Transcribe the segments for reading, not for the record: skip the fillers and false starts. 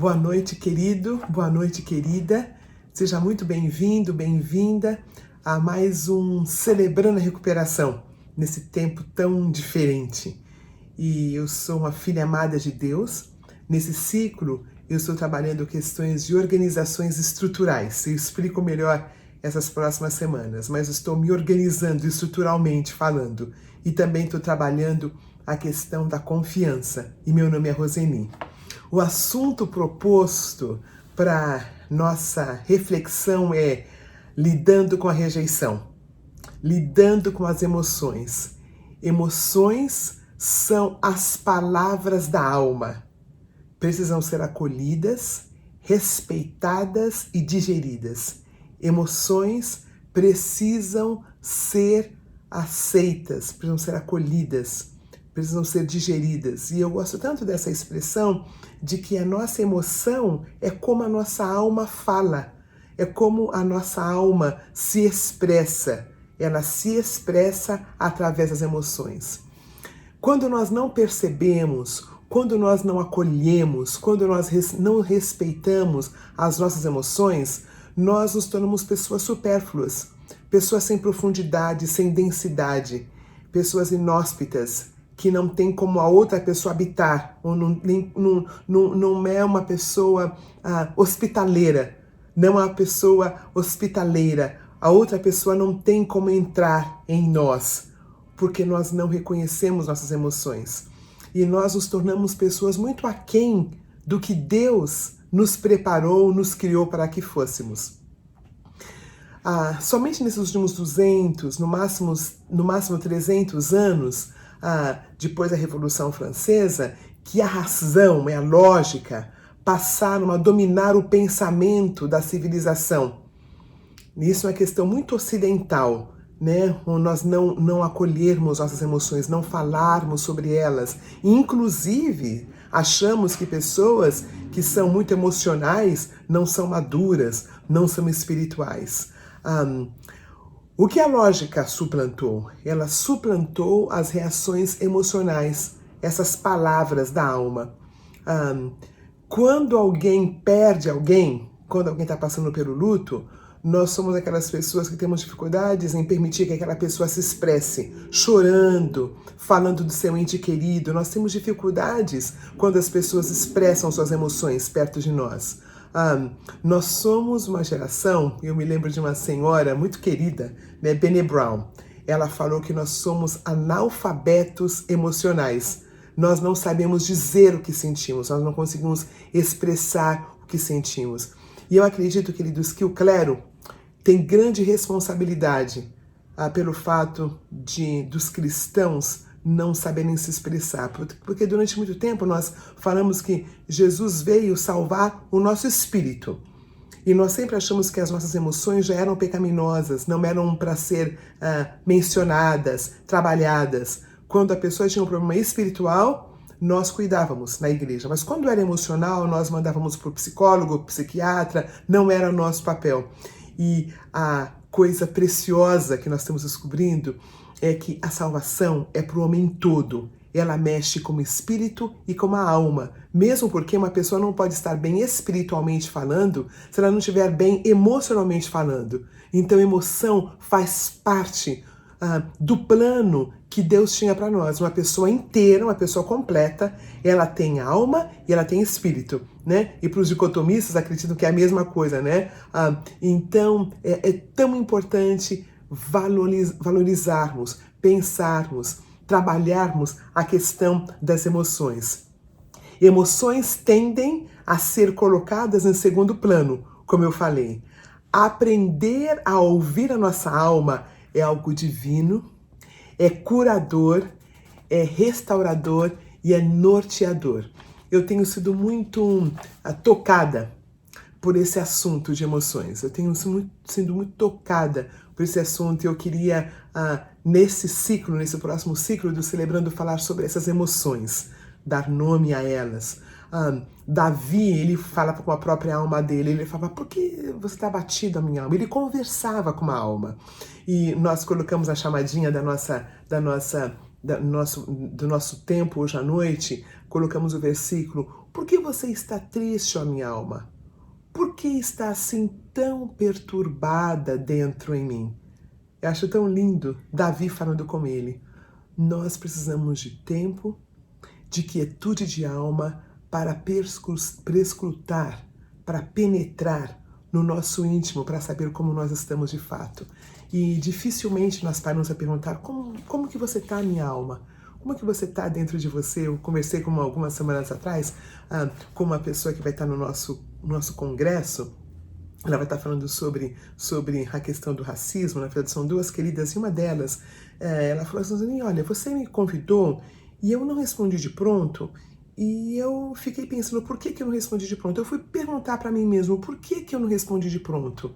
Boa noite, querido. Boa noite, querida. Seja muito bem-vindo, bem-vinda a mais um Celebrando a Recuperação, nesse tempo tão diferente. E eu sou uma filha amada de Deus. Nesse ciclo, eu estou trabalhando questões de organizações estruturais. Eu explico melhor essas próximas semanas, mas estou me organizando estruturalmente falando. E também estou trabalhando a questão da confiança. E meu nome é Roseni. O assunto proposto para nossa reflexão é lidando com a rejeição, lidando com as emoções. Emoções são as palavras da alma. Precisam ser acolhidas, respeitadas e digeridas. Emoções precisam ser aceitas, precisam ser acolhidas, precisam ser digeridas. E eu gosto tanto dessa expressão de que a nossa emoção é como a nossa alma fala, é como a nossa alma se expressa. Ela se expressa através das emoções. Quando nós não percebemos, quando nós não acolhemos, quando nós não respeitamos as nossas emoções, nós nos tornamos pessoas supérfluas, pessoas sem profundidade, sem densidade, pessoas inóspitas, que não tem como a outra pessoa habitar, ou não é uma pessoa hospitaleira, não é uma pessoa hospitaleira. A outra pessoa não tem como entrar em nós, porque nós não reconhecemos nossas emoções. E nós nos tornamos pessoas muito aquém do que Deus nos preparou, nos criou para que fôssemos. Somente nesses últimos 200, no máximo 300 anos, depois da Revolução Francesa, que a razão e a lógica passaram a dominar o pensamento da civilização. Isso é uma questão muito ocidental, né? Nós não acolhermos nossas emoções, não falarmos sobre elas. Inclusive, achamos que pessoas que são muito emocionais não são maduras, não são espirituais. O que a lógica suplantou? Ela suplantou as reações emocionais, essas palavras da alma. Quando alguém perde alguém, quando alguém está passando pelo luto, nós somos aquelas pessoas que temos dificuldades em permitir que aquela pessoa se expresse, chorando, falando do seu ente querido. Nós temos dificuldades quando as pessoas expressam suas emoções perto de nós. Nós somos uma geração, eu me lembro de uma senhora muito querida, né, Brené Brown. Ela falou que nós somos analfabetos emocionais. Nós não sabemos dizer o que sentimos, nós não conseguimos expressar o que sentimos. E eu acredito, queridos, que o clero tem grande responsabilidade pelo fato dos cristãos não saberem se expressar. Porque durante muito tempo nós falamos que Jesus veio salvar o nosso espírito. E nós sempre achamos que as nossas emoções já eram pecaminosas, não eram para ser mencionadas, trabalhadas. Quando a pessoa tinha um problema espiritual, nós cuidávamos na igreja. Mas quando era emocional, nós mandávamos para o psicólogo, psiquiatra, não era o nosso papel. E a coisa preciosa que nós estamos descobrindo é que a salvação é para o homem todo. Ela mexe com o espírito e com a alma. Mesmo porque uma pessoa não pode estar bem espiritualmente falando se ela não estiver bem emocionalmente falando. Então, emoção faz parte do plano que Deus tinha para nós. Uma pessoa inteira, uma pessoa completa, ela tem alma e ela tem espírito, né? E para os dicotomistas acreditam que é a mesma coisa, né? Então, é tão importante valorizarmos, pensarmos, trabalharmos a questão das emoções. Emoções tendem a ser colocadas em segundo plano, como eu falei. Aprender a ouvir a nossa alma é algo divino, é curador, é restaurador e é norteador. Eu tenho sido muito tocada por esse assunto de emoções. Eu tenho sido muito tocada por esse assunto e eu queria, nesse próximo ciclo do Celebrando, falar sobre essas emoções, dar nome a elas. Davi, ele fala com a própria alma dele, ele fala, por que você está abatido, a minha alma? Ele conversava com a alma. E nós colocamos a chamadinha da nossa do nosso tempo hoje à noite, colocamos o versículo: por que você está triste, ó minha alma? Por que está assim tão perturbada dentro em mim? Eu acho tão lindo Davi falando com ele. Nós precisamos de tempo, de quietude de alma para perscrutar, para penetrar no nosso íntimo, para saber como nós estamos de fato. E dificilmente nós paramos a perguntar: como que você está, minha alma? Como que você está dentro de você? Eu conversei com algumas semanas atrás com uma pessoa que vai estar no nosso congresso. Ela vai estar falando sobre a questão do racismo. Na verdade, são duas queridas, e uma delas, ela falou assim: olha, você me convidou e eu não respondi de pronto. E eu fiquei pensando, por que eu não respondi de pronto? Eu fui perguntar para mim mesmo, por que eu não respondi de pronto?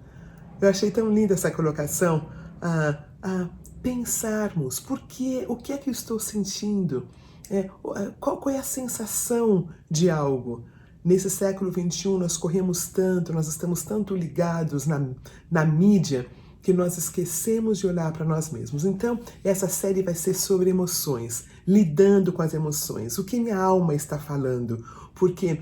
Eu achei tão linda essa colocação, pensarmos, o que é que eu estou sentindo? Qual é a sensação de algo? Nesse século XXI nós corremos tanto, nós estamos tanto ligados na mídia, que nós esquecemos de olhar para nós mesmos. Então, essa série vai ser sobre emoções, lidando com as emoções. O que minha alma está falando? Porque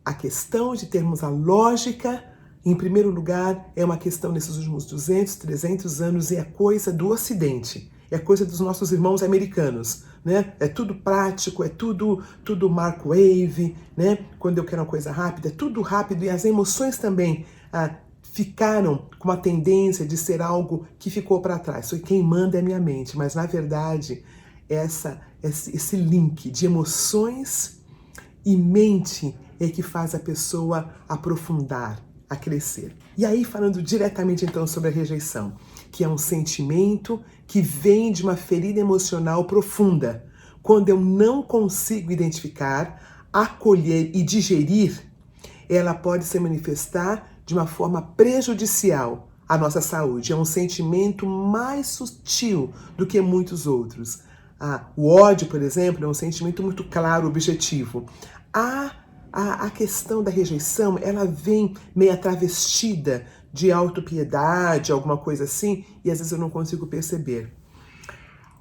a questão de termos a lógica, em primeiro lugar, é uma questão nesses últimos 200, 300 anos, e é coisa do Ocidente, é coisa dos nossos irmãos americanos, né? É tudo prático, é tudo microwave, né? Quando eu quero uma coisa rápida, é tudo rápido, e as emoções também ficaram com uma tendência de ser algo que ficou para trás. Só que quem manda é a minha mente, mas na verdade esse link de emoções e mente é que faz a pessoa aprofundar, a crescer. E aí, falando diretamente então sobre a rejeição, que é um sentimento que vem de uma ferida emocional profunda. Quando eu não consigo identificar, acolher e digerir, ela pode se manifestar de uma forma prejudicial à nossa saúde. É um sentimento mais sutil do que muitos outros. O ódio, por exemplo, é um sentimento muito claro, objetivo. A questão da rejeição, ela vem meio travestida de autopiedade, alguma coisa assim, e às vezes eu não consigo perceber.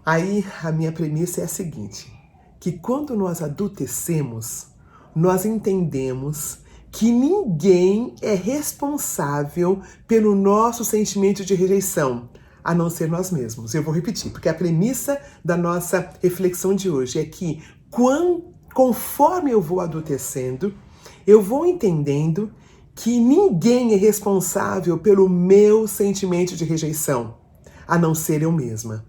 Aí a minha premissa é a seguinte, que quando nós adultecemos, nós entendemos que ninguém é responsável pelo nosso sentimento de rejeição, a não ser nós mesmos. Eu vou repetir, porque a premissa da nossa reflexão de hoje é que conforme eu vou adultecendo, eu vou entendendo que ninguém é responsável pelo meu sentimento de rejeição, a não ser eu mesma.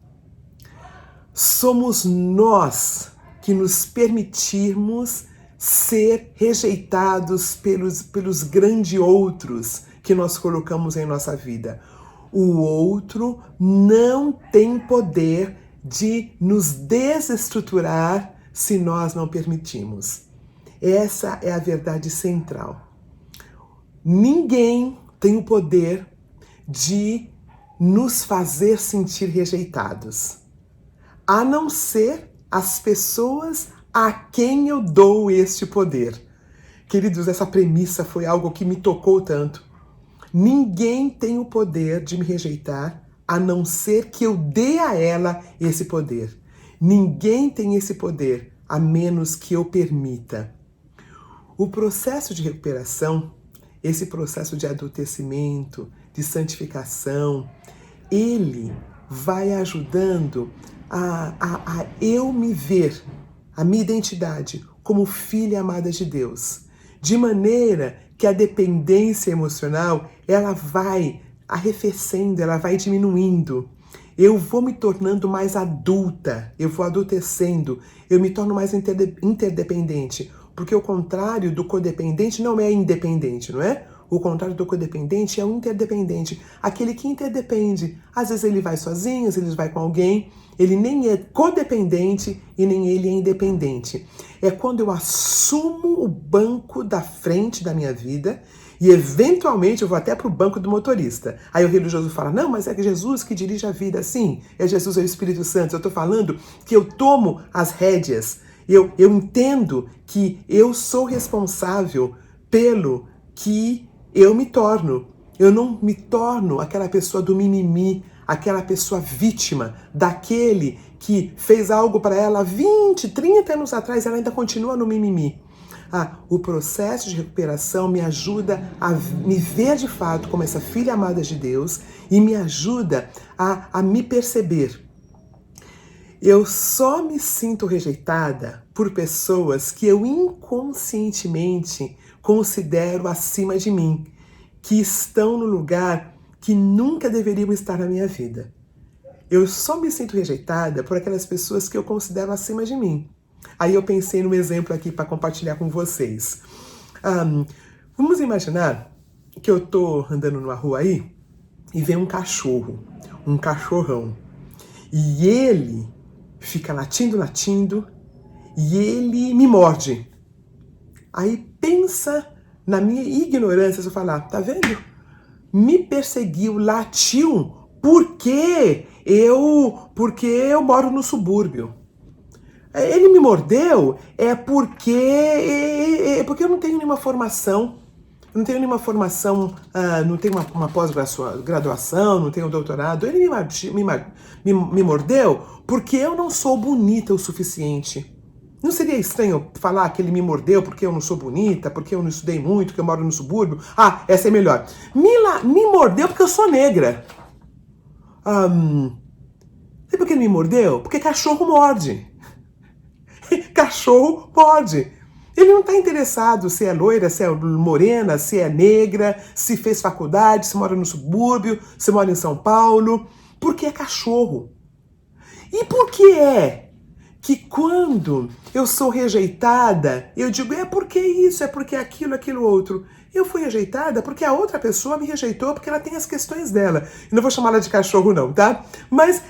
Somos nós que nos permitimos ser rejeitados pelos grandes outros que nós colocamos em nossa vida. O outro não tem poder de nos desestruturar se nós não permitimos. Essa é a verdade central. Ninguém tem o poder de nos fazer sentir rejeitados, a não ser as pessoas a quem eu dou este poder. Queridos, essa premissa foi algo que me tocou tanto. Ninguém tem o poder de me rejeitar, a não ser que eu dê a ela esse poder. Ninguém tem esse poder, a menos que eu permita. O processo de recuperação, esse processo de adultecimento, de santificação, ele vai ajudando a eu me ver, a minha identidade como filha amada de Deus, de maneira que a dependência emocional, ela vai arrefecendo, ela vai diminuindo. Eu vou me tornando mais adulta, eu vou adultecendo, eu me torno mais interdependente, porque o contrário do codependente não é independente, não é? O contrário do codependente é o interdependente, aquele que interdepende. Às vezes ele vai sozinho, às vezes ele vai com alguém, ele nem é codependente e nem ele é independente. É quando eu assumo o banco da frente da minha vida e eventualmente eu vou até para o banco do motorista. Aí o religioso fala, não, mas é Jesus que dirige a vida. Sim, é Jesus, é o Espírito Santo. Eu estou falando que eu tomo as rédeas. Eu entendo que eu sou responsável pelo que eu me torno. Eu não me torno aquela pessoa do mimimi, aquela pessoa vítima, daquele que fez algo para ela 20, 30 anos atrás, ela ainda continua no mimimi. O processo de recuperação me ajuda a me ver de fato como essa filha amada de Deus e me ajuda a me perceber. Eu só me sinto rejeitada por pessoas que eu inconscientemente considero acima de mim, que estão no lugar que nunca deveriam estar na minha vida. Eu só me sinto rejeitada por aquelas pessoas que eu considero acima de mim. Aí eu pensei num exemplo aqui para compartilhar com vocês. Vamos imaginar que eu tô andando numa rua aí e vem um cachorro, um cachorrão. E ele fica latindo, e ele me morde. Aí pensa na minha ignorância, se eu falar, tá vendo? Me perseguiu, latiu, porque eu moro no subúrbio. Ele me mordeu porque eu não tenho nenhuma formação. Não tenho nenhuma formação, não tenho uma pós-graduação, não tenho doutorado. Ele me mordeu porque eu não sou bonita o suficiente. Não seria estranho falar que ele me mordeu porque eu não sou bonita, porque eu não estudei muito, que eu moro no subúrbio? Essa é melhor. Me mordeu porque eu sou negra. Sabe por que ele me mordeu? Porque cachorro morde. Cachorro morde. Ele não está interessado se é loira, se é morena, se é negra, se fez faculdade, se mora no subúrbio, se mora em São Paulo, porque é cachorro. E por que é que quando eu sou rejeitada, eu digo, é porque isso, é porque aquilo outro. Eu fui rejeitada porque a outra pessoa me rejeitou porque ela tem as questões dela. Eu não vou chamar ela de cachorro não, tá? Mas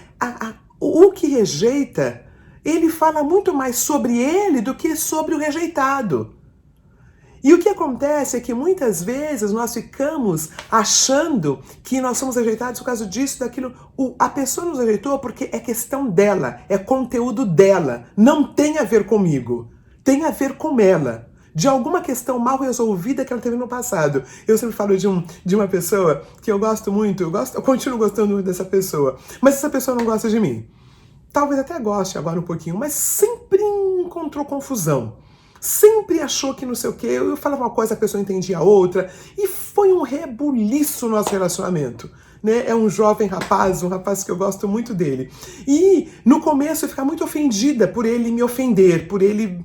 o que rejeita, ele fala muito mais sobre ele do que sobre o rejeitado. E o que acontece é que muitas vezes nós ficamos achando que nós somos rejeitados por causa disso, daquilo. A pessoa nos rejeitou porque é questão dela, é conteúdo dela. Não tem a ver comigo, tem a ver com ela. De alguma questão mal resolvida que ela teve no passado. Eu sempre falo de uma pessoa que eu gosto muito, eu continuo gostando muito dessa pessoa, mas essa pessoa não gosta de mim. Talvez até goste agora um pouquinho, mas sempre encontrou confusão. Sempre achou que não sei o quê, eu falava uma coisa, a pessoa entendia outra, e foi um rebuliço o nosso relacionamento. Né? É um jovem rapaz, um rapaz que eu gosto muito dele. E no começo eu ficava muito ofendida por ele me ofender, por ele,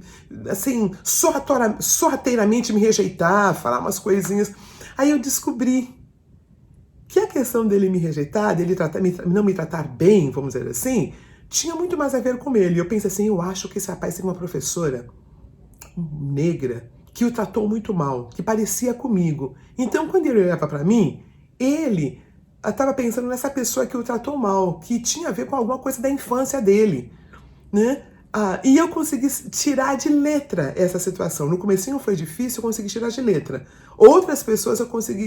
assim, sorrateiramente me rejeitar, falar umas coisinhas. Aí eu descobri que a questão dele me rejeitar, dele não me tratar bem, vamos dizer assim, tinha muito mais a ver com ele. Eu pensei assim, eu acho que esse rapaz tem uma professora negra que o tratou muito mal, que parecia comigo. Então, quando ele olhava para mim, ele estava pensando nessa pessoa que o tratou mal, que tinha a ver com alguma coisa da infância dele, né? E eu consegui tirar de letra essa situação. No comecinho foi difícil, eu consegui tirar de letra. Outras pessoas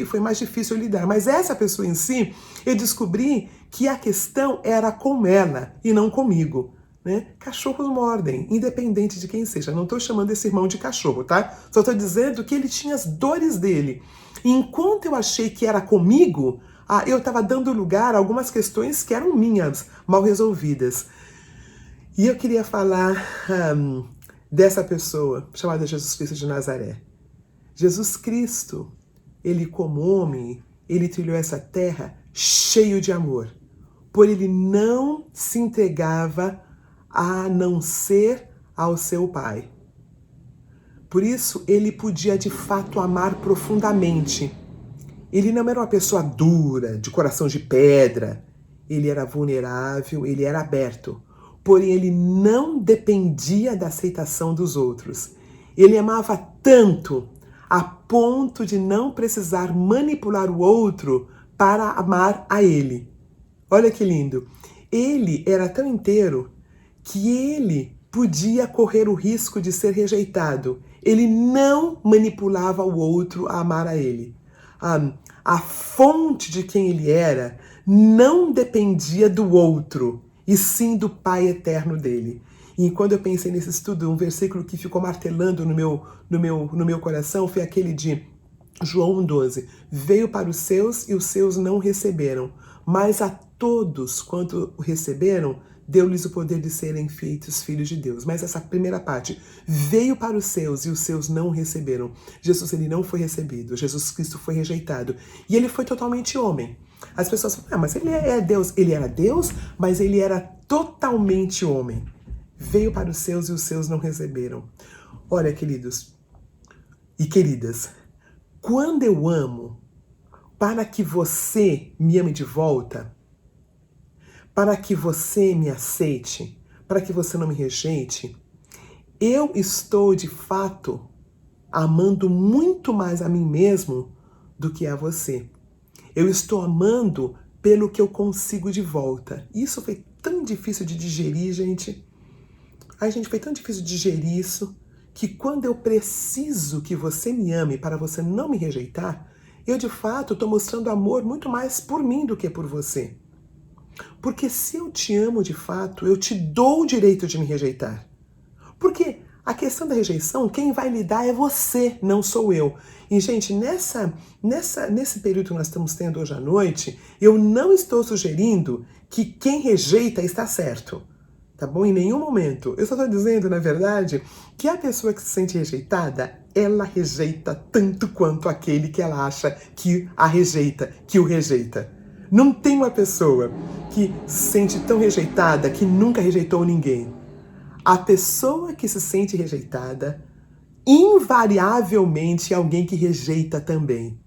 foi mais difícil lidar. Mas essa pessoa em si, eu descobri que a questão era com ela e não comigo. Né? Cachorros mordem, independente de quem seja. Não estou chamando esse irmão de cachorro, tá? Só estou dizendo que ele tinha as dores dele. E enquanto eu achei que era comigo, eu estava dando lugar a algumas questões que eram minhas, mal resolvidas. E eu queria falar dessa pessoa chamada Jesus Cristo de Nazaré. Jesus Cristo, ele como homem, ele trilhou essa terra cheio de amor. Por ele não se entregava a não ser ao seu Pai. Por isso, ele podia de fato amar profundamente. Ele não era uma pessoa dura, de coração de pedra. Ele era vulnerável, ele era aberto. Porém, ele não dependia da aceitação dos outros. Ele amava tanto a ponto de não precisar manipular o outro para amar a ele. Olha que lindo. Ele era tão inteiro que ele podia correr o risco de ser rejeitado. Ele não manipulava o outro a amar a ele. A fonte de quem ele era não dependia do outro, e sim do Pai eterno dele. E quando eu pensei nesse estudo, um versículo que ficou martelando no meu coração foi aquele de João 12. Veio para os seus e os seus não receberam, mas a todos quanto o receberam, deu-lhes o poder de serem feitos filhos de Deus. Mas essa primeira parte, veio para os seus e os seus não o receberam. Jesus, ele não foi recebido, Jesus Cristo foi rejeitado. E ele foi totalmente homem. As pessoas falam, mas ele é Deus. Ele era Deus, mas ele era totalmente homem. Veio para os seus e os seus não receberam. Olha, queridos e queridas, quando eu amo, para que você me ame de volta, para que você me aceite, para que você não me rejeite, eu estou de fato amando muito mais a mim mesmo do que a você. Eu estou amando pelo que eu consigo de volta. Isso foi tão difícil de digerir, gente. Ai, gente, foi tão difícil de digerir isso, que quando eu preciso que você me ame para você não me rejeitar, eu de fato estou mostrando amor muito mais por mim do que por você. Porque se eu te amo de fato, eu te dou o direito de me rejeitar. Porque a questão da rejeição, quem vai lidar é você, não sou eu. E, gente, nesse período que nós estamos tendo hoje à noite, eu não estou sugerindo que quem rejeita está certo. Tá bom? Em nenhum momento. Eu só estou dizendo, na verdade, que a pessoa que se sente rejeitada, ela rejeita tanto quanto aquele que ela acha que a rejeita, que o rejeita. Não tem uma pessoa que se sente tão rejeitada que nunca rejeitou ninguém. A pessoa que se sente rejeitada, invariavelmente é alguém que rejeita também.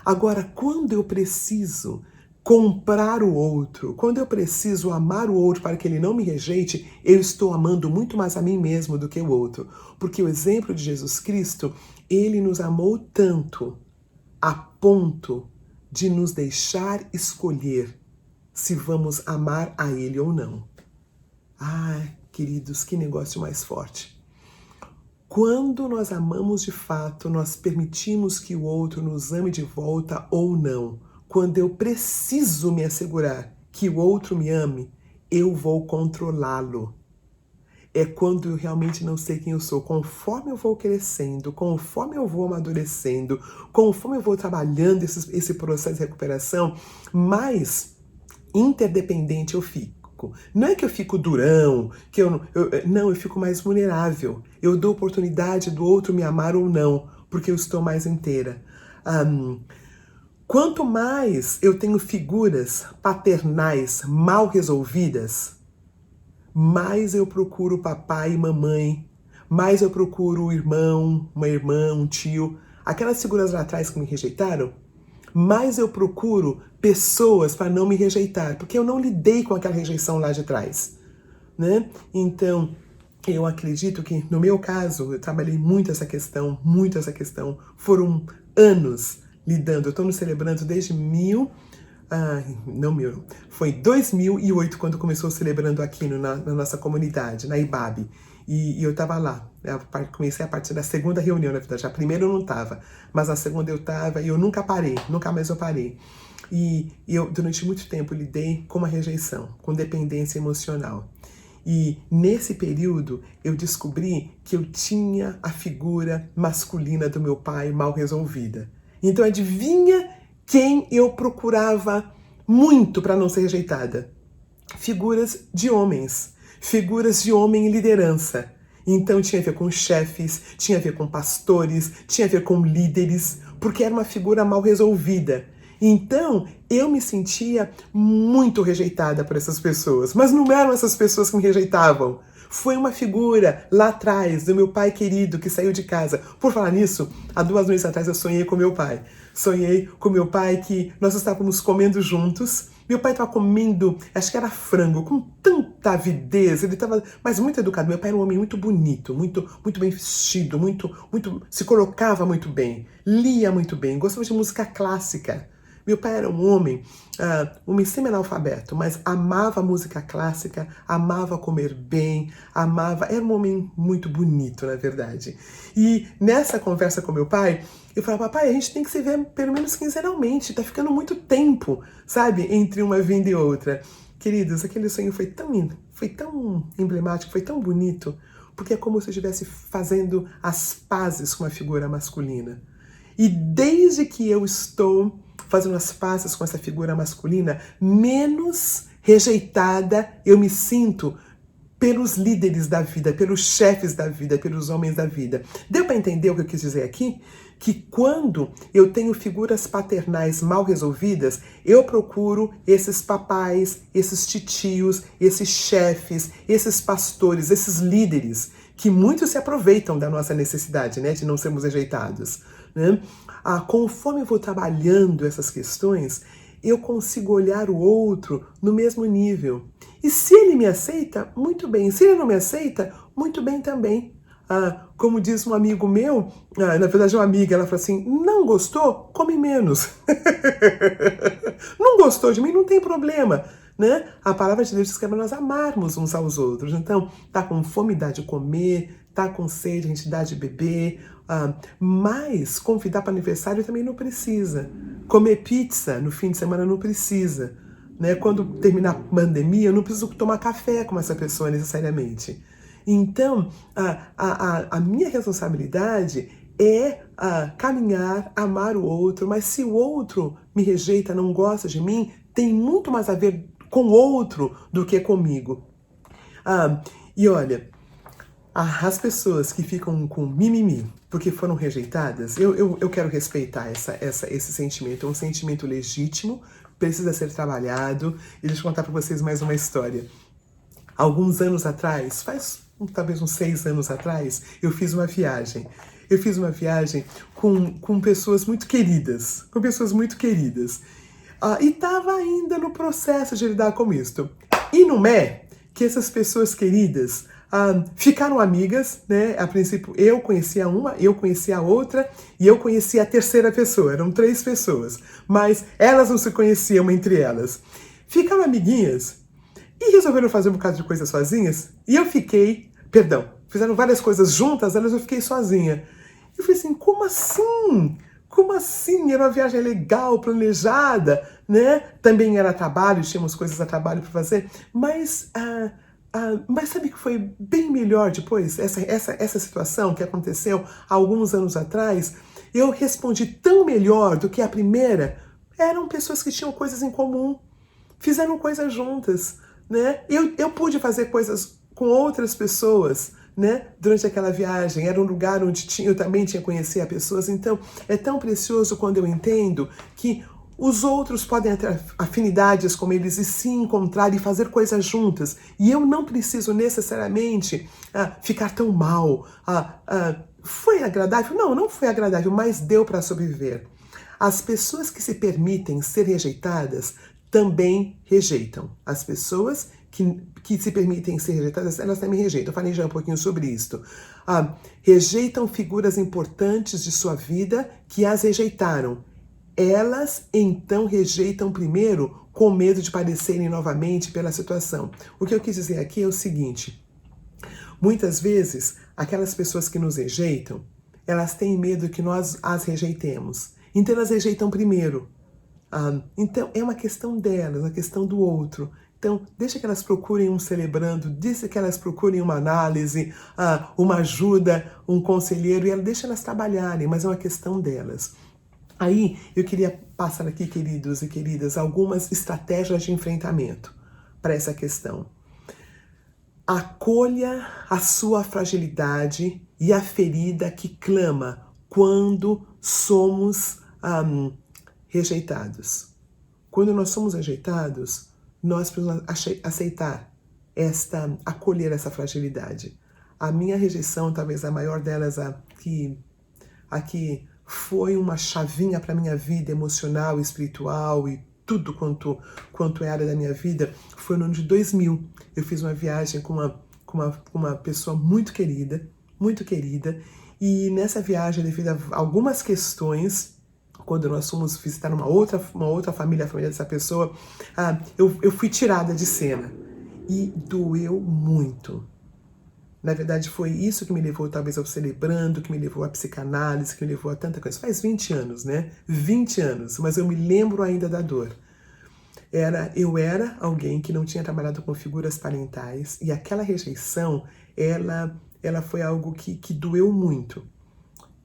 Agora, quando eu preciso comprar o outro, quando eu preciso amar o outro para que ele não me rejeite, eu estou amando muito mais a mim mesmo do que o outro. Porque o exemplo de Jesus Cristo, ele nos amou tanto a ponto de nos deixar escolher se vamos amar a ele ou não. Ai, queridos, que negócio mais forte. Quando nós amamos de fato, nós permitimos que o outro nos ame de volta ou não. Quando eu preciso me assegurar que o outro me ame, eu vou controlá-lo. É quando eu realmente não sei quem eu sou. Conforme eu vou crescendo, conforme eu vou amadurecendo, conforme eu vou trabalhando esse processo de recuperação, mais interdependente eu fico. Não é que eu fico durão, que eu fico mais vulnerável. Eu dou oportunidade do outro me amar ou não, porque eu estou mais inteira. Quanto mais eu tenho figuras paternais mal resolvidas, mais eu procuro papai e mamãe, mais eu procuro um irmão, uma irmã, um tio. Aquelas figuras lá atrás que me rejeitaram, mais eu procuro pessoas para não me rejeitar, porque eu não lidei com aquela rejeição lá de trás, né? Então, eu acredito que, no meu caso, eu trabalhei muito essa questão, foram anos lidando, eu estou me celebrando desde foi 2008 quando começou celebrando aqui na nossa comunidade, na IBAB. E eu estava lá, eu comecei a partir da segunda reunião, na verdade. A primeira eu não estava, mas na segunda eu estava e eu nunca mais eu parei. E eu, durante muito tempo, lidei com uma rejeição, com dependência emocional. E nesse período eu descobri que eu tinha a figura masculina do meu pai mal resolvida. Então adivinha quem eu procurava muito para não ser rejeitada? Figuras de homens em liderança. Então tinha a ver com chefes, tinha a ver com pastores, tinha a ver com líderes, porque era uma figura mal resolvida. Então eu me sentia muito rejeitada por essas pessoas, mas não eram essas pessoas que me rejeitavam. Foi uma figura lá atrás do meu pai querido que saiu de casa. Por falar nisso, há 2 noites atrás eu sonhei com meu pai. Sonhei com meu pai que nós estávamos comendo juntos. Meu pai estava comendo, acho que era frango, com tanta avidez. Ele estava, mas muito educado. Meu pai era um homem muito bonito, muito bem vestido, se colocava muito bem, lia muito bem, gostava de música clássica. Meu pai era um homem semi-analfabeto, mas amava música clássica, amava comer bem, era um homem muito bonito, na verdade. E nessa conversa com meu pai, eu falava, papai, a gente tem que se ver pelo menos quinzenalmente, tá ficando muito tempo, sabe, entre uma vinda e outra. Queridos, aquele sonho foi tão emblemático, foi tão bonito, porque é como se eu estivesse fazendo as pazes com a figura masculina. E desde que eu estou fazendo as pazes com essa figura masculina, menos rejeitada eu me sinto pelos líderes da vida, pelos chefes da vida, pelos homens da vida. Deu para entender o que eu quis dizer aqui? Que quando eu tenho figuras paternais mal resolvidas, eu procuro esses papais, esses titios, esses chefes, esses pastores, esses líderes, que muitos se aproveitam da nossa necessidade, né, de não sermos rejeitados, né? Conforme eu vou trabalhando essas questões, eu consigo olhar o outro no mesmo nível. E se ele me aceita, muito bem. Se ele não me aceita, muito bem também. Como diz um amigo meu, na verdade uma amiga, ela fala assim, não gostou? Come menos. Não gostou de mim? Não tem problema. Né? A palavra de Deus diz que é para nós amarmos uns aos outros. Então, tá com fome, dá de comer, tá com sede, a gente dá de beber. Mas convidar para aniversário também não precisa. Comer pizza no fim de semana não precisa. Né? Quando terminar a pandemia, eu não preciso tomar café com essa pessoa necessariamente. Então, a minha responsabilidade é caminhar, amar o outro, mas se o outro me rejeita, não gosta de mim, tem muito mais a ver com o outro do que comigo. E olha, as pessoas que ficam com mimimi porque foram rejeitadas, eu quero respeitar esse sentimento. É um sentimento legítimo, precisa ser trabalhado. E deixa eu contar para vocês mais uma história. Alguns anos atrás, talvez uns 6 anos atrás, eu fiz uma viagem. Eu fiz uma viagem com pessoas muito queridas. E estava ainda no processo de lidar com isto. E não é que essas pessoas queridas ficaram amigas, né? A princípio eu conhecia uma, eu conhecia a outra e eu conhecia a terceira pessoa. Eram 3 pessoas, mas elas não se conheciam entre elas. Ficaram amiguinhas e resolveram fazer um bocado de coisas sozinhas. E eu fizeram várias coisas juntas, eu fiquei sozinha. Eu falei assim, como assim? Como assim? Era uma viagem legal, planejada, né? Também era trabalho, tínhamos coisas a trabalho para fazer, mas sabe que foi bem melhor depois, essa situação que aconteceu há alguns anos atrás, eu respondi tão melhor do que a primeira. Eram pessoas que tinham coisas em comum, fizeram coisas juntas, né? Eu pude fazer coisas com outras pessoas, né? Durante aquela viagem, era um lugar onde eu também tinha conhecido pessoas, então é tão precioso quando eu entendo que os outros podem ter afinidades com eles e se encontrar e fazer coisas juntas. E eu não preciso necessariamente ficar tão mal. Foi agradável? Não, não foi agradável, mas deu para sobreviver. As pessoas que se permitem ser rejeitadas também rejeitam. As pessoas que se permitem ser rejeitadas, elas também rejeitam. Eu falei já um pouquinho sobre isso. Rejeitam figuras importantes de sua vida que as rejeitaram. Elas, então, rejeitam primeiro com medo de padecerem novamente pela situação. O que eu quis dizer aqui é o seguinte. Muitas vezes, aquelas pessoas que nos rejeitam, elas têm medo que nós as rejeitemos. Então, elas rejeitam primeiro. Então, é uma questão delas, uma questão do outro. Então, deixa que elas procurem um celebrando, deixa que elas procurem uma análise, uma ajuda, um conselheiro, e deixa elas trabalharem, mas é uma questão delas. Aí, eu queria passar aqui, queridos e queridas, algumas estratégias de enfrentamento para essa questão. Acolha a sua fragilidade e a ferida que clama quando somos rejeitados. Quando nós somos rejeitados, nós precisamos aceitar acolher essa fragilidade. A minha rejeição, talvez a maior delas, aqui foi uma chavinha para a minha vida emocional, espiritual e tudo quanto é área da minha vida, foi no ano de 2000. Eu fiz uma viagem com uma pessoa muito querida, e nessa viagem, devido a algumas questões, quando nós fomos visitar uma outra família, a família dessa pessoa, eu fui tirada de cena. E doeu muito. Na verdade, foi isso que me levou, talvez, ao celebrando, que me levou à psicanálise, que me levou a tanta coisa. Faz 20 anos, né? 20 anos, mas eu me lembro ainda da dor. Eu era alguém que não tinha trabalhado com figuras parentais, e aquela rejeição, ela foi algo que doeu muito.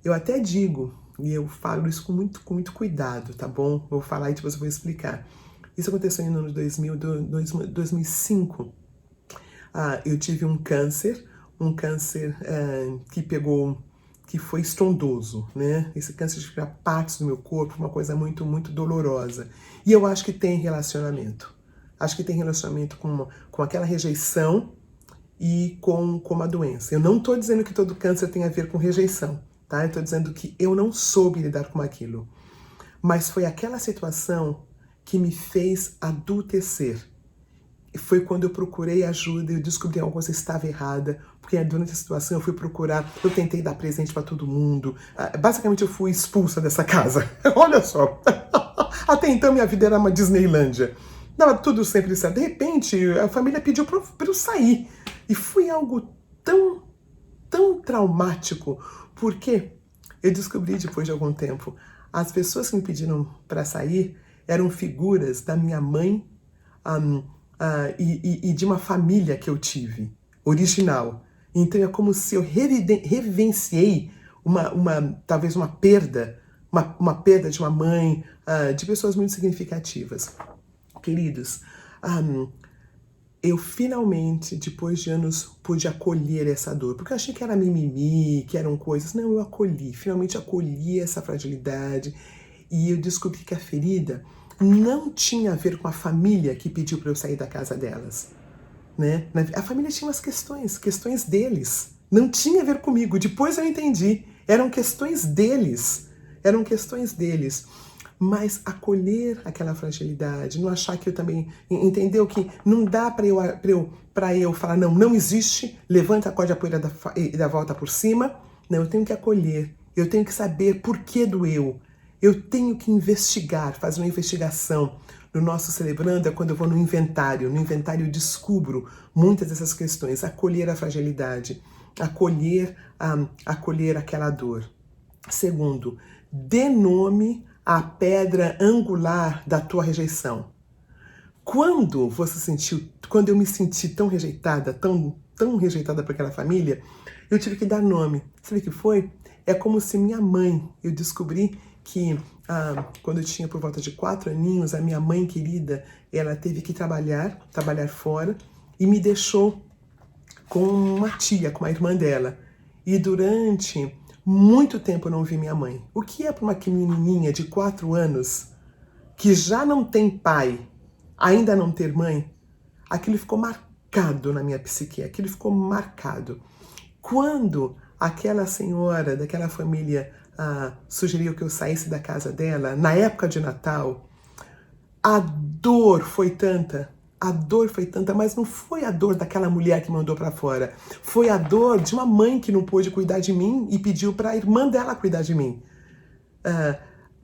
Eu até digo, e eu falo isso com muito cuidado, tá bom? Vou falar e depois eu vou explicar. Isso aconteceu no ano de 2005. Eu tive um câncer que foi estrondoso, né? Esse câncer de tirar partes do meu corpo, uma coisa muito, muito dolorosa. E eu acho que tem relacionamento. Acho que tem relacionamento com aquela rejeição e com a doença. Eu não estou dizendo que todo câncer tem a ver com rejeição, tá? Eu estou dizendo que eu não soube lidar com aquilo. Mas foi aquela situação que me fez adultecer. Foi quando eu procurei ajuda, eu descobri que alguma coisa estava errada, porque durante a situação eu fui procurar, eu tentei dar presente para todo mundo. Basicamente eu fui expulsa dessa casa. Olha só. Até então minha vida era uma Disneylândia. Dava tudo sempre certo. De repente a família pediu para eu sair. E foi algo tão, tão traumático, porque eu descobri depois de algum tempo, as pessoas que me pediram para sair eram figuras da minha mãe, e de uma família que eu tive, original. Então é como se eu revivenciei talvez uma perda de uma mãe, de pessoas muito significativas. Queridos, eu finalmente, depois de anos, pude acolher essa dor, porque eu achei que era mimimi, que eram coisas. Não, eu finalmente acolhi essa fragilidade, e eu descobri que a ferida não tinha a ver com a família que pediu para eu sair da casa delas, né? A família tinha umas questões deles, não tinha a ver comigo. Depois eu entendi, eram questões deles, mas acolher aquela fragilidade, não achar que eu também, entendeu que não dá para eu falar não existe, levanta, acorde a poeira e dá a volta por cima. Não, eu tenho que acolher, eu tenho que saber por que doeu. Eu tenho que investigar, fazer uma investigação. No nosso Celebrando é quando eu vou no inventário. No inventário eu descubro muitas dessas questões. Acolher a fragilidade, acolher aquela dor. Segundo, dê nome à pedra angular da tua rejeição. Quando eu me senti tão rejeitada, tão rejeitada por aquela família, eu tive que dar nome. Sabe o que foi? É como se minha mãe, eu descobri que quando eu tinha por volta de 4 aninhos, a minha mãe querida, ela teve que trabalhar fora, e me deixou com uma tia, com a irmã dela. E durante muito tempo eu não vi minha mãe. O que é para uma menininha de 4 anos, que já não tem pai, ainda não ter mãe? Aquilo ficou marcado na minha psique, aquilo ficou marcado. Quando aquela senhora daquela família sugeriu que eu saísse da casa dela, na época de Natal, a dor foi tanta, mas não foi a dor daquela mulher que mandou para fora. Foi a dor de uma mãe que não pôde cuidar de mim e pediu para a irmã dela cuidar de mim.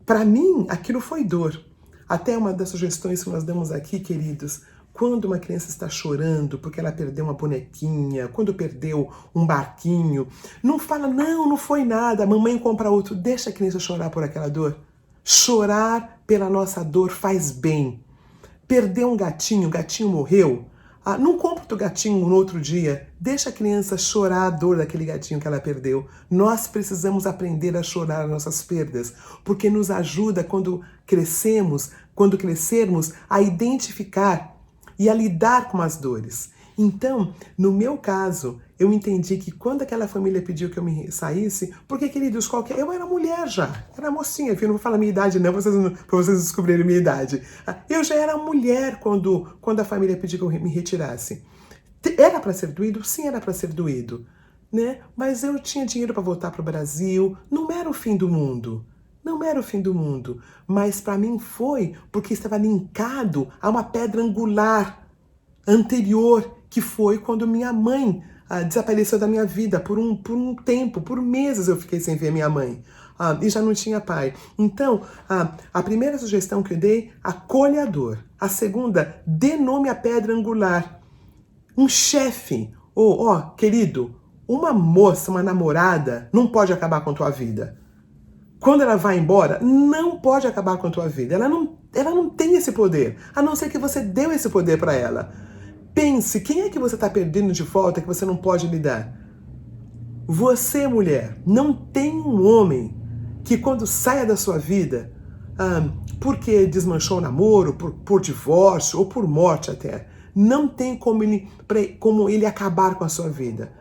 Para mim, aquilo foi dor. Até uma das sugestões que nós damos aqui, queridos, quando uma criança está chorando porque ela perdeu uma bonequinha, quando perdeu um barquinho, não fala, não foi nada, a mamãe compra outro. Deixa a criança chorar por aquela dor. Chorar pela nossa dor faz bem. Perdeu um gatinho, o gatinho morreu, não compra outro gatinho no outro dia. Deixa a criança chorar a dor daquele gatinho que ela perdeu. Nós precisamos aprender a chorar as nossas perdas, porque nos ajuda quando crescermos, a identificar e a lidar com as dores. Então, no meu caso, eu entendi que quando aquela família pediu que eu me saísse, porque, queridos, eu era mulher já, era mocinha, eu não vou falar a minha idade não, para vocês descobrirem a minha idade. Eu já era mulher quando a família pediu que eu me retirasse. Era para ser doído? Sim, era para ser doído, né? Mas eu tinha dinheiro para voltar para o Brasil, não era o fim do mundo. Não era o fim do mundo, mas para mim foi porque estava linkado a uma pedra angular anterior, que foi quando minha mãe desapareceu da minha vida por um tempo, por meses eu fiquei sem ver minha mãe. E já não tinha pai. Então, a primeira sugestão que eu dei, acolha a dor. A segunda, dê nome à pedra angular. Um chefe, querido, uma moça, uma namorada, não pode acabar com a tua vida. Quando ela vai embora, não pode acabar com a tua vida. Ela não tem esse poder, a não ser que você deu esse poder para ela. Pense, quem é que você está perdendo de volta que você não pode lidar? Você, mulher, não tem um homem que quando saia da sua vida porque desmanchou o namoro, por divórcio ou por morte até. Não tem como ele acabar com a sua vida.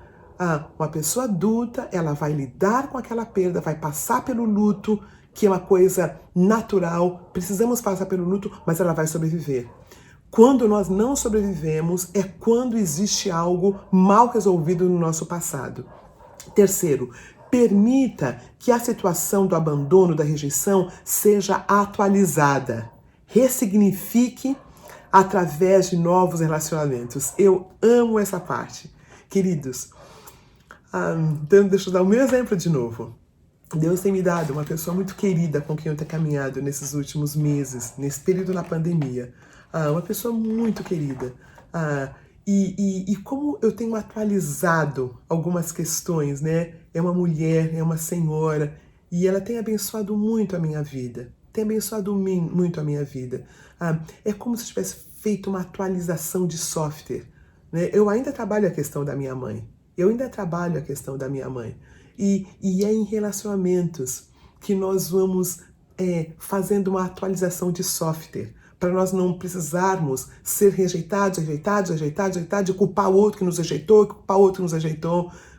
Uma pessoa adulta, ela vai lidar com aquela perda, vai passar pelo luto, que é uma coisa natural. Precisamos passar pelo luto, mas ela vai sobreviver. Quando nós não sobrevivemos, é quando existe algo mal resolvido no nosso passado. Terceiro, permita que a situação do abandono, da rejeição, seja atualizada. Ressignifique através de novos relacionamentos. Eu amo essa parte. Queridos, então deixa eu dar o meu exemplo de novo. Deus tem me dado uma pessoa muito querida com quem eu tenho caminhado nesses últimos meses, nesse período na pandemia. Uma pessoa muito querida. E como eu tenho atualizado algumas questões, né? É uma mulher, é uma senhora, e ela tem abençoado muito a minha vida. Tem abençoado muito a minha vida. É como se tivesse feito uma atualização de software, né? Eu ainda trabalho a questão da minha mãe. E é em relacionamentos que nós vamos fazendo uma atualização de software, para nós não precisarmos ser rejeitados, e culpar o outro que nos rejeitou,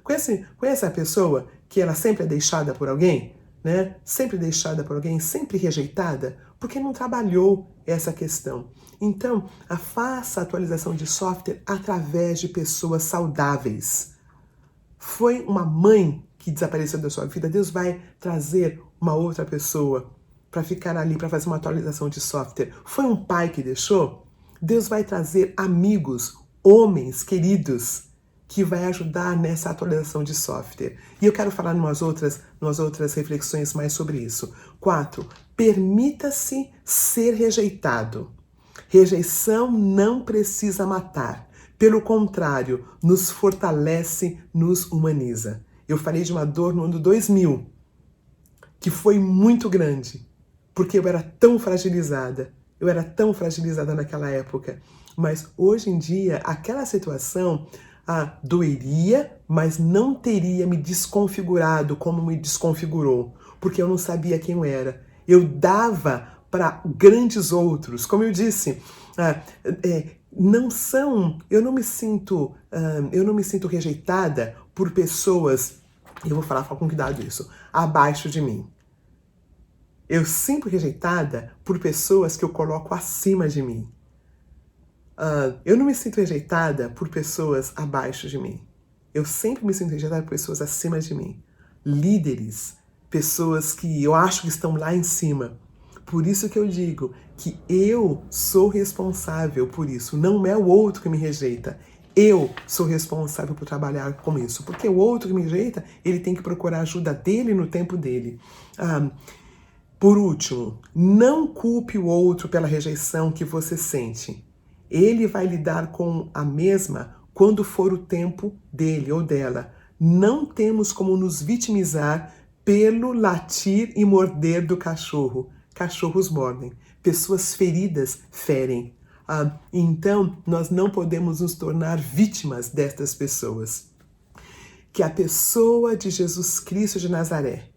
Conhece a pessoa que ela sempre é deixada por alguém, né? Sempre deixada por alguém, sempre rejeitada, porque não trabalhou essa questão. Então, faça a atualização de software através de pessoas saudáveis. Foi uma mãe que desapareceu da sua vida, Deus vai trazer uma outra pessoa para ficar ali, para fazer uma atualização de software. Foi um pai que deixou? Deus vai trazer amigos, homens queridos, que vai ajudar nessa atualização de software. E eu quero falar umas outras reflexões mais sobre isso. 4. Permita-se ser rejeitado. Rejeição não precisa matar. Pelo contrário, nos fortalece, nos humaniza. Eu falei de uma dor no ano 2000, que foi muito grande, porque eu era tão fragilizada naquela época. Mas hoje em dia, aquela situação doeria, mas não teria me desconfigurado como me desconfigurou, porque eu não sabia quem eu era. Eu dava para grandes outros, como eu disse, eu não me sinto rejeitada por pessoas, eu vou falar com cuidado isso, abaixo de mim. Eu sinto rejeitada por pessoas que eu coloco acima de mim. Eu não me sinto rejeitada por pessoas abaixo de mim. Eu sempre me sinto rejeitada por pessoas acima de mim. Líderes, pessoas que eu acho que estão lá em cima. Por isso que eu digo que eu sou responsável por isso. Não é o outro que me rejeita. Eu sou responsável por trabalhar com isso. Porque o outro que me rejeita, ele tem que procurar ajuda dele no tempo dele. Por último, não culpe o outro pela rejeição que você sente. Ele vai lidar com a mesma quando for o tempo dele ou dela. Não temos como nos vitimizar pelo latir e morder do cachorro. Cachorros mordem. Pessoas feridas ferem. Então, nós não podemos nos tornar vítimas destas pessoas. Que a pessoa de Jesus Cristo de Nazaré,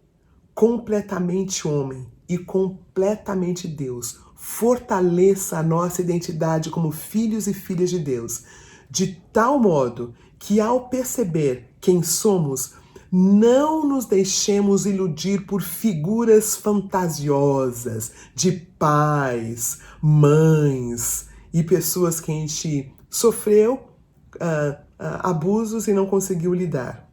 completamente homem e completamente Deus, fortaleça a nossa identidade como filhos e filhas de Deus, de tal modo que ao perceber quem somos, não nos deixemos iludir por figuras fantasiosas de pais, mães e pessoas que a gente sofreu abusos e não conseguiu lidar.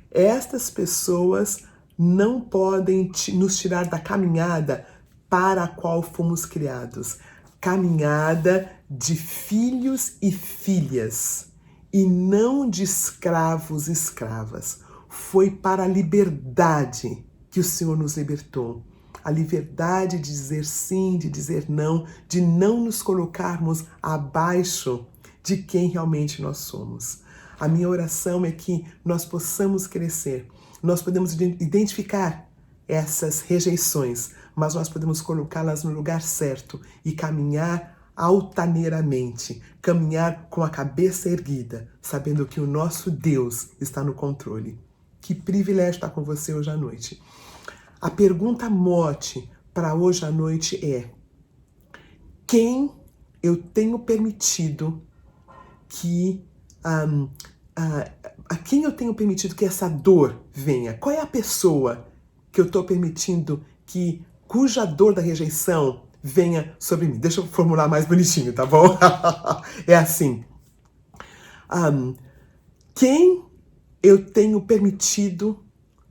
Estas pessoas não podem nos tirar da caminhada para a qual fomos criados. Caminhada de filhos e filhas, e não de escravos e escravas. Foi para a liberdade que o Senhor nos libertou. A liberdade de dizer sim, de dizer não, de não nos colocarmos abaixo de quem realmente nós somos. A minha oração é que nós possamos crescer. Nós podemos identificar essas rejeições, mas nós podemos colocá-las no lugar certo e caminhar altaneiramente, caminhar com a cabeça erguida, sabendo que o nosso Deus está no controle. Que privilégio estar com você hoje à noite. A pergunta mote para hoje à noite é: quem eu tenho permitido que a quem eu tenho permitido que essa dor venha? Qual é a pessoa que eu estou permitindo cuja dor da rejeição venha sobre mim? Deixa eu formular mais bonitinho, tá bom? É assim: quem eu tenho permitido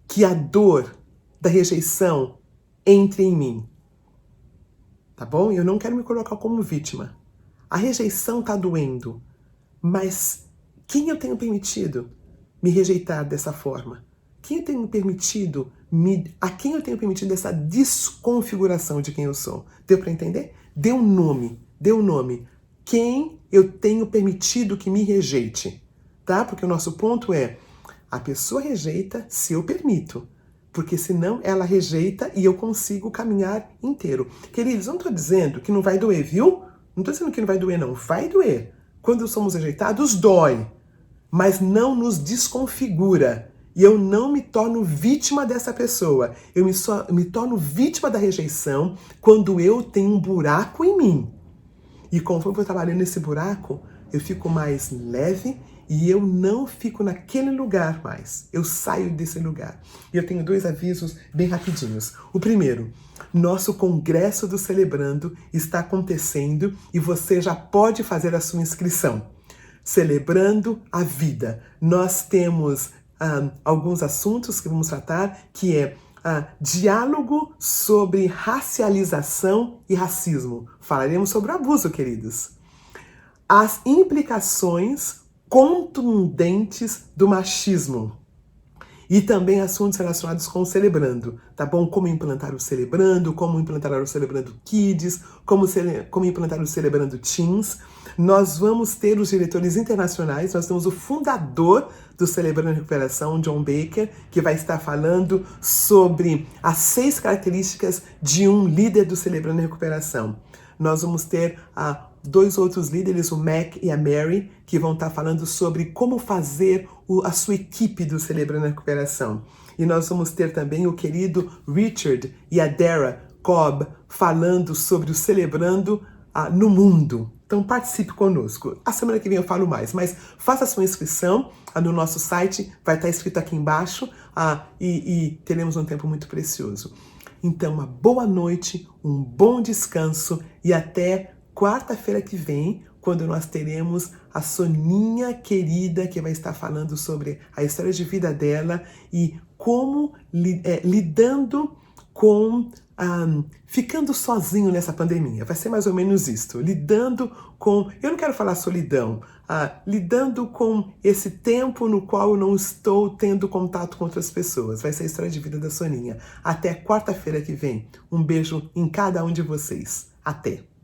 que a dor da rejeição entre em mim? Tá bom? Eu não quero me colocar como vítima. A rejeição tá doendo, mas quem eu tenho permitido me rejeitar dessa forma? Quem eu tenho permitido a quem eu tenho permitido essa desconfiguração de quem eu sou? Deu para entender? Dê um nome. Quem eu tenho permitido que me rejeite? Tá? Porque o nosso ponto é: a pessoa rejeita se eu permito. Porque senão ela rejeita e eu consigo caminhar inteiro. Queridos, eu não estou dizendo que não vai doer, viu? Não estou dizendo que não vai doer, não. Vai doer. Quando somos rejeitados, dói. Mas não nos desconfigura. E eu não me torno vítima dessa pessoa. Eu me torno vítima da rejeição quando eu tenho um buraco em mim. E conforme eu vou trabalhando nesse buraco, eu fico mais leve e eu não fico naquele lugar mais. Eu saio desse lugar. E eu tenho 2 avisos bem rapidinhos. O primeiro: nosso Congresso do Celebrando está acontecendo e você já pode fazer a sua inscrição. Celebrando a Vida. Nós temos alguns assuntos que vamos tratar, que é diálogo sobre racialização e racismo. Falaremos sobre o abuso, queridos. As implicações contundentes do machismo. E também assuntos relacionados com o Celebrando, tá bom? Como implantar o Celebrando, como implantar o Celebrando Kids, como implantar o Celebrando Teens. Nós vamos ter os diretores internacionais, nós temos o fundador do Celebrando Recuperação, John Baker, que vai estar falando sobre as 6 características de um líder do Celebrando Recuperação. Nós vamos ter 2 outros líderes, o Mac e a Mary, que vão estar falando sobre como fazer a sua equipe do Celebrando a Recuperação. E nós vamos ter também o querido Richard e a Dara Cobb falando sobre o Celebrando no mundo. Então participe conosco. A semana que vem eu falo mais, mas faça a sua inscrição no nosso site, vai estar escrito aqui embaixo e teremos um tempo muito precioso. Então, uma boa noite, um bom descanso e até quarta-feira que vem, quando nós teremos a Soninha querida, que vai estar falando sobre a história de vida dela e como lidando com ficando sozinho nessa pandemia. Vai ser mais ou menos isto. Lidando com... Eu não quero falar solidão. Lidando com esse tempo no qual eu não estou tendo contato com outras pessoas. Vai ser a história de vida da Soninha. Até quarta-feira que vem. Um beijo em cada um de vocês. Até!